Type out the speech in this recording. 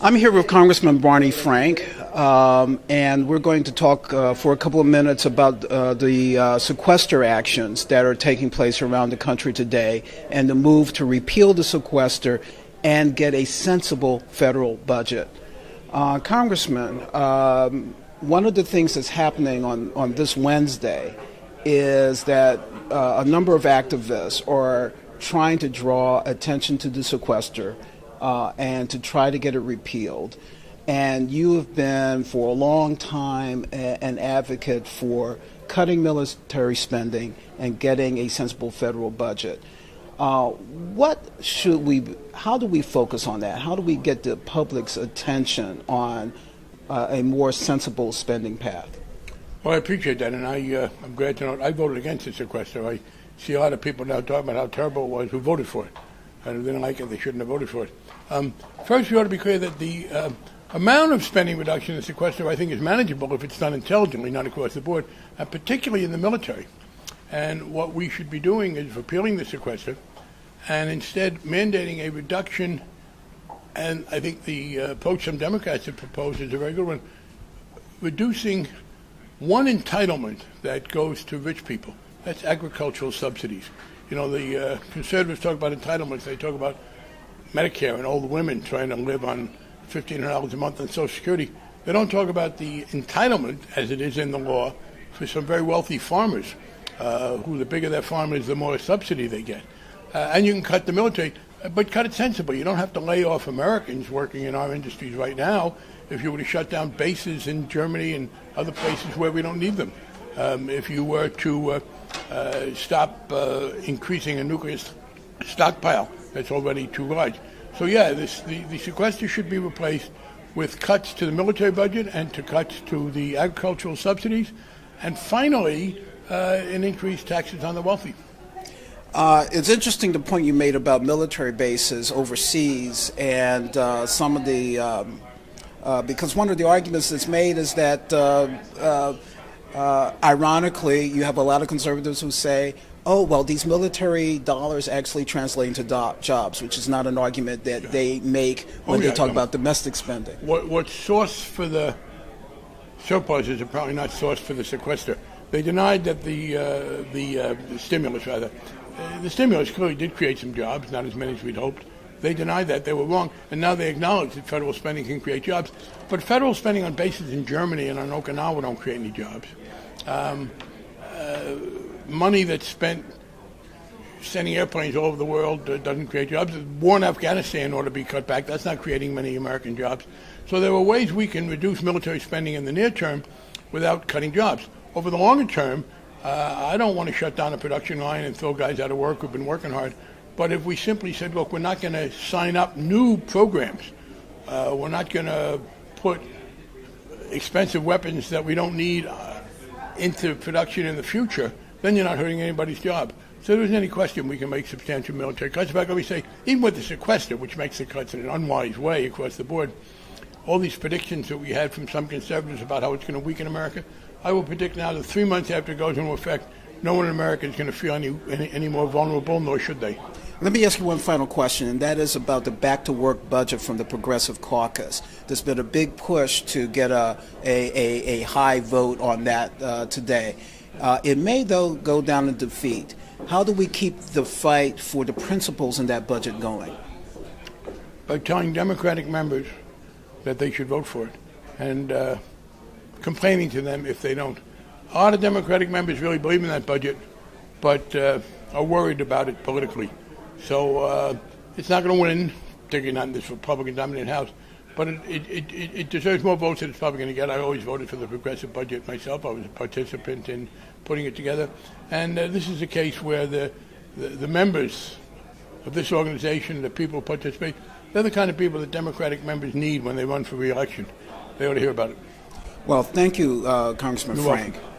I'm here with Congressman Barney Frank, and we're going to talk for a couple of minutes about the sequester actions that are taking place around the country today and the move to repeal the sequester and get a sensible federal budget. Congressman, one of the things that's happening on this Wednesday is that a number of activists are trying to draw attention to the sequester and to try to get it repealed. And you have been for a long time an advocate for cutting military spending and getting a sensible federal budget. How do we focus on that? How do we get the public's attention on a more sensible spending path? Well, I appreciate that, and I'm glad to know I voted against the sequester. I see a lot of people now talking about how terrible it was who voted for it. And if they didn't like it, they shouldn't have voted for it. First, we ought to be clear that the amount of spending reduction in the sequester, I think, is manageable if it's done intelligently, not across the board, and particularly in the military. And what we should be doing is repealing the sequester and instead mandating a reduction, and I think the approach some Democrats have proposed is a very good one, reducing one entitlement that goes to rich people. That's agricultural subsidies. You know, the conservatives talk about entitlements. They talk about Medicare and older women trying to live on $1,500 a month on Social Security. They don't talk about the entitlement, as it is in the law, for some very wealthy farmers, who the bigger their farm is, the more subsidy they get. And you can cut the military, but cut it sensibly. You don't have to lay off Americans working in our industries right now if you were to shut down bases in Germany and other places where we don't need them. If you were to stop increasing a nuclear stockpile that's already too large. So yeah, the sequester should be replaced with cuts to the military budget and to cuts to the agricultural subsidies, and finally, an increased taxes on the wealthy. It's interesting the point you made about military bases overseas and some of the because one of the arguments that's made is that ironically, you have a lot of conservatives who say, oh, well, these military dollars actually translate into jobs, which is not an argument that they make when they talk about domestic spending. What's source for the surplus is apparently not source for the sequester. They denied that the stimulus, the stimulus clearly did create some jobs, not as many as we'd hoped. They denied that. They were wrong. And now they acknowledge that federal spending can create jobs. But federal spending on bases in Germany and on Okinawa don't create any jobs. Money that's spent sending airplanes all over the world doesn't create jobs. The war in Afghanistan ought to be cut back. That's not creating many American jobs. So there are ways we can reduce military spending in the near term without cutting jobs. Over the longer term, I don't want to shut down a production line and throw guys out of work who've been working hard. But if we simply said, look, we're not going to sign up new programs, we're not going to put expensive weapons that we don't need into production in the future, then you're not hurting anybody's job. So there isn't any question we can make substantial military cuts. In fact, let me say, even with the sequester, which makes the cuts in an unwise way across the board, all these predictions that we had from some conservatives about how it's going to weaken America, I will predict now that 3 months after it goes into effect, no one in America is going to feel any more vulnerable, nor should they. Let me ask you one final question, and that is about the back-to-work budget from the Progressive Caucus. There's been a big push to get a high vote on that today. It may, though, go down in defeat. How do we keep the fight for the principles in that budget going? By telling Democratic members that they should vote for it and complaining to them if they don't. A lot of Democratic members really believe in that budget, but are worried about it politically. So it's not going to win, particularly not in this Republican-dominated House, but it deserves more votes than it's probably going to get. I always voted for the progressive budget myself. I was a participant in putting it together. And this is a case where the members of this organization, the people who participate, they're the kind of people that Democratic members need when they run for re-election. They ought to hear about it. Well, thank you, Congressman Frank. Welcome.